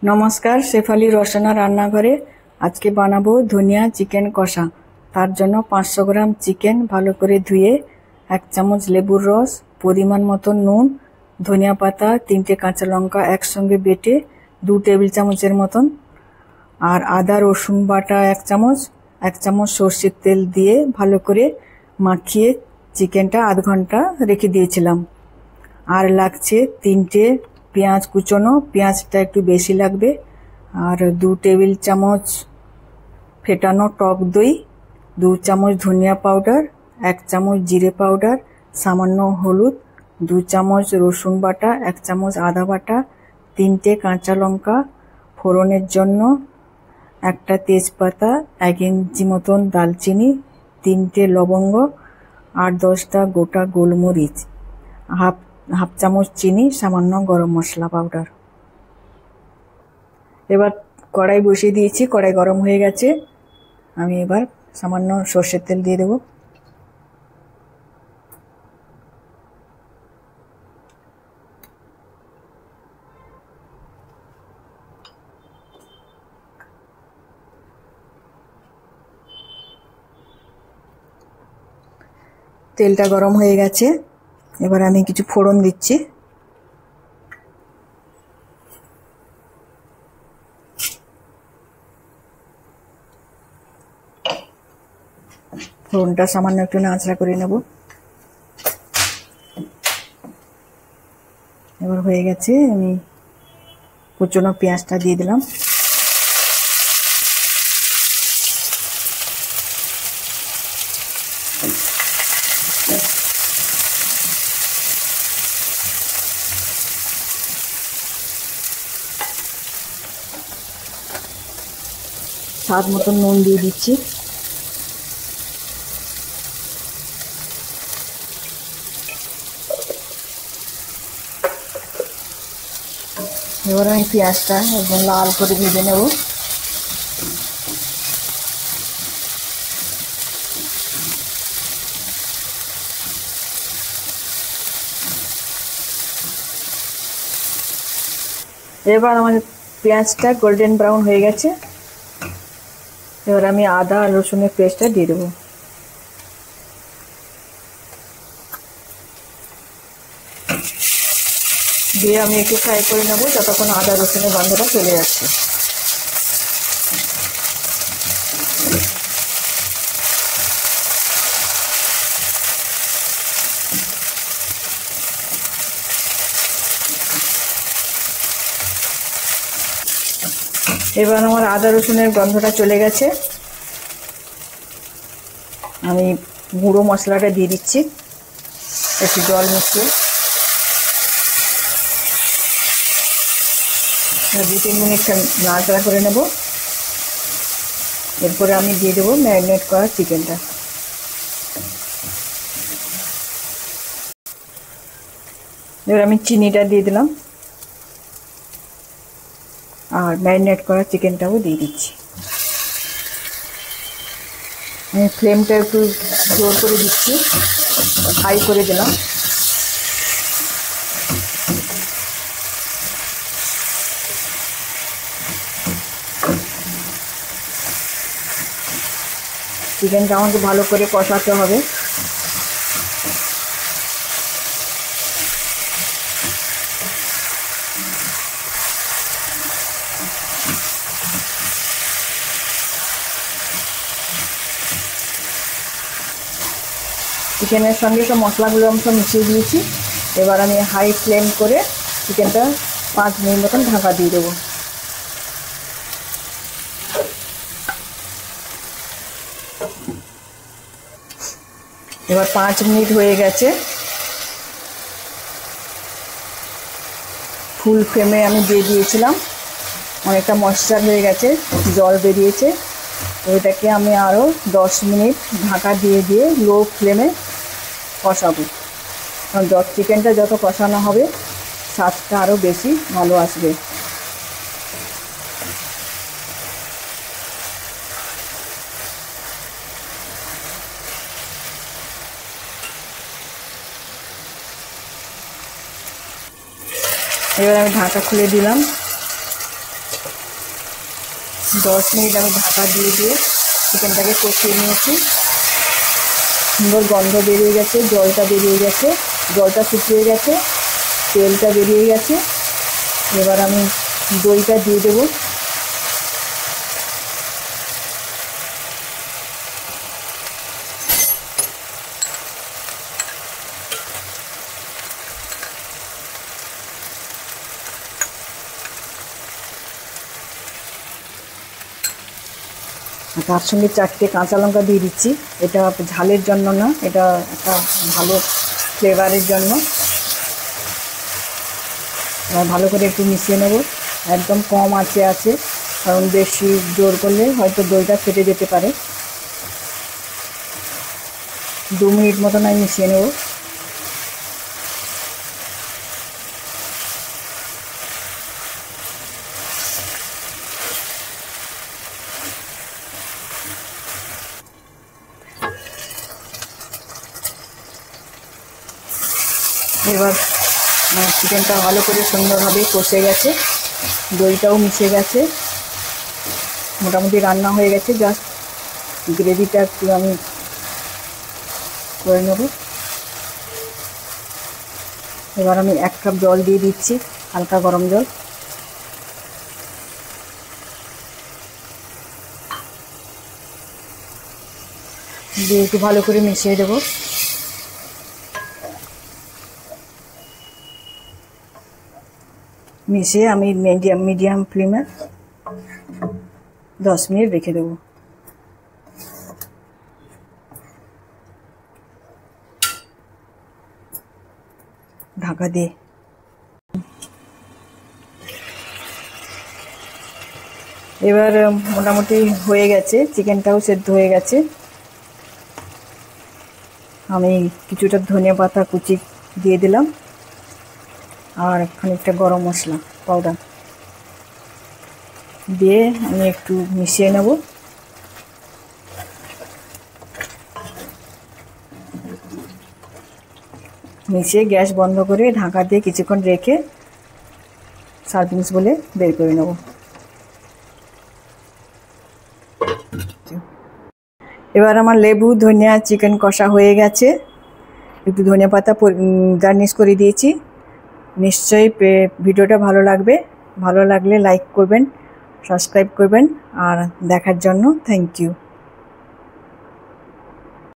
নমস্কার, শেফালি রসনা রান্নাঘরে আজকে বানাবো ধনিয়া চিকেন কষা। তার জন্য 500 গ্রাম চিকেন ভালো করে ধুয়ে, 1 চামচ লেবুর রস, পরিমাণ মতো নুন, ধনিয়া পাতা, 3টে কাঁচা লঙ্কা একসঙ্গে বেটে 2 টেবিল চামচের মতন, আর আদা রসুন বাটা 1 চামচ, 1 চামচ সর্ষের তেল দিয়ে ভালো করে মাখিয়ে চিকেনটা আধ ঘন্টা রেখে দিয়েছিলাম। আর লাগছে 3টে পেঁয়াজ কুচোনো, পেঁয়াজটা একটু বেশি লাগবে, আর 2 টেবিল চামচ ফেটানো টক দই, 2 চামচ ধনিয়া পাউডার, 1 চামচ জিরে পাউডার, সামান্য হলুদ, 2 চামচ রসুন বাটা, 1 চামচ আদা বাটা, 3টে কাঁচা লঙ্কা ফোড়নের জন্য, 1টা তেজপাতা, 1 ইঞ্চি মতন দালচিনি, 3টে লবঙ্গ, 8-10টা গোটা গোলমরিচ, হাফ চামচ চিনি, সামান্য গরম মশলা পাউডার। এবার কড়াই বসিয়ে দিয়েছি, কড়াই গরম হয়ে গেছে। আমি এবার সামান্য সর্ষের তেল দিয়ে দেব। তেলটা গরম হয়ে গেছে, এবার আমি কিছু ফোড়ন দিচ্ছি। ফোড়নটা সামান্য একটু নাড়াচাড়া করে নেব। এবার হয়ে গেছে, আমি কুচনো পেঁয়াজটা দিয়ে দিলাম। স্বাদ মতন নুন দিয়ে দিচ্ছি। এবার আমি পেঁয়াজটা একদম লাল করে ভেজে নেব। এবার আমাদের পেঁয়াজটা গোল্ডেন ব্রাউন হয়ে গেছে। এবার আমি আদা আর রসুনের পেস্টটা দিয়ে দেবো। দিয়ে আমি একটু ফ্রাই করে নেবো যতক্ষণ আদা রসুনের গন্ধটা চলে যাচ্ছে। এবার আমার আদা রসুনের গন্ধটা চলে গেছে, আমি গুঁড়ো মশলাটা দিয়ে দিচ্ছি, একটু জল মিশিয়ে 2-3 মিনিট নাড়াচাড়া করে নেব। এরপরে আমি দিয়ে দেবো ম্যারিনেট করা চিকেনটা। এবার আমি চিনিটা দিয়ে দিলাম, আর ম্যারিনেট করা চিকেনটাও দিয়ে দিচ্ছি। আমি ফ্লেমটা একটু জোর করে দিচ্ছি, হাই করে দিলাম। চিকেনটা আমাকে ভালো করে কষাতে হবে। চিকেনের সঙ্গে সব মশলাগুলো আমি সব মিশিয়ে দিয়েছি। এবার আমি হাই ফ্লেম করে চিকেনটা 5 মিনিট মতন ঢাকা দিয়ে দেবো। এবার 5 মিনিট হয়ে গেছে, ফুল ফ্লেমে আমি দিয়ে দিয়েছিলাম, অনেকটা ময়েশ্চার হয়ে গেছে, জল বেরিয়েছে। এটাকে আমি আরও 10 মিনিট ঢাকা দিয়ে দিয়ে লো ফ্লেমে কষাবো, কারণ চিকেনটা যত কষানো হবে স্বাদটা আরও বেশি ভালো আসবে। এবার আমি ঢাকা খুলে দিলাম। 10 মিনিট আমি ঢাকা দিয়ে দিয়ে চিকেনটাকে কষিয়ে নিয়েছি। সুন্দর গন্ধ বেরিয়ে গেছে, জলটা বেরিয়ে গেছে, জলটা শুকিয়ে গেছে, তেলটা বেরিয়ে গেছে। এবার আমি দইটা দিয়ে দেবো। তার সঙ্গে 4টে কাঁচা লঙ্কা দিয়ে দিচ্ছি। এটা ঝালের জন্য না, এটা একটা ভালো ফ্লেভারের জন্য। ভালো করে একটু মিশিয়ে নেব। একদম কম আঁচে আছে, কারণ বেশি জোর করলে হয়তো দইটা ফেটে যেতে পারে। 2 মিনিট মতন আমি মিশিয়ে নেব। এবার চিকেনটা ভালো করে সুন্দরভাবে কষে গেছে, দইটাও মিশে গেছে, মোটামুটি রান্না হয়ে গেছে। জাস্ট গ্রেভিটা একটু আমি করে নেব। এবার আমি 1 কাপ জল দিয়ে দিচ্ছি, হালকা গরম জল। দিয়ে একটু ভালো করে মিশিয়ে দেবো। মিশিয়ে আমি মিডিয়াম ফ্লেমে 10 মিনিট রেখে দেবো। ঢাকা দিয়ে এবার মোটামুটি হয়ে গেছে, চিকেনটাও সেদ্ধ হয়ে গেছে। আমি কিছুটা ধনিয়া পাতা কুচি দিয়ে দিলাম, আর খানিকটা গরম মশলা পাউডার দিয়ে আমি একটু মিশিয়ে নেব। মিশিয়ে গ্যাস বন্ধ করে ঢাকা দিয়ে কিছুক্ষণ রেখে সার্ভিংস বলে বের করে নেব। এবার আমার লেবু ধনিয়া চিকেন কষা হয়ে গেছে। একটু ধনিয়া পাতা গার্নিশ করে দিয়েছি। নিশ্চয়ই ভিডিওটা ভালো লাগবে। ভালো লাগলে লাইক করবেন, সাবস্ক্রাইব করবেন, আর দেখার জন্য থ্যাংক ইউ।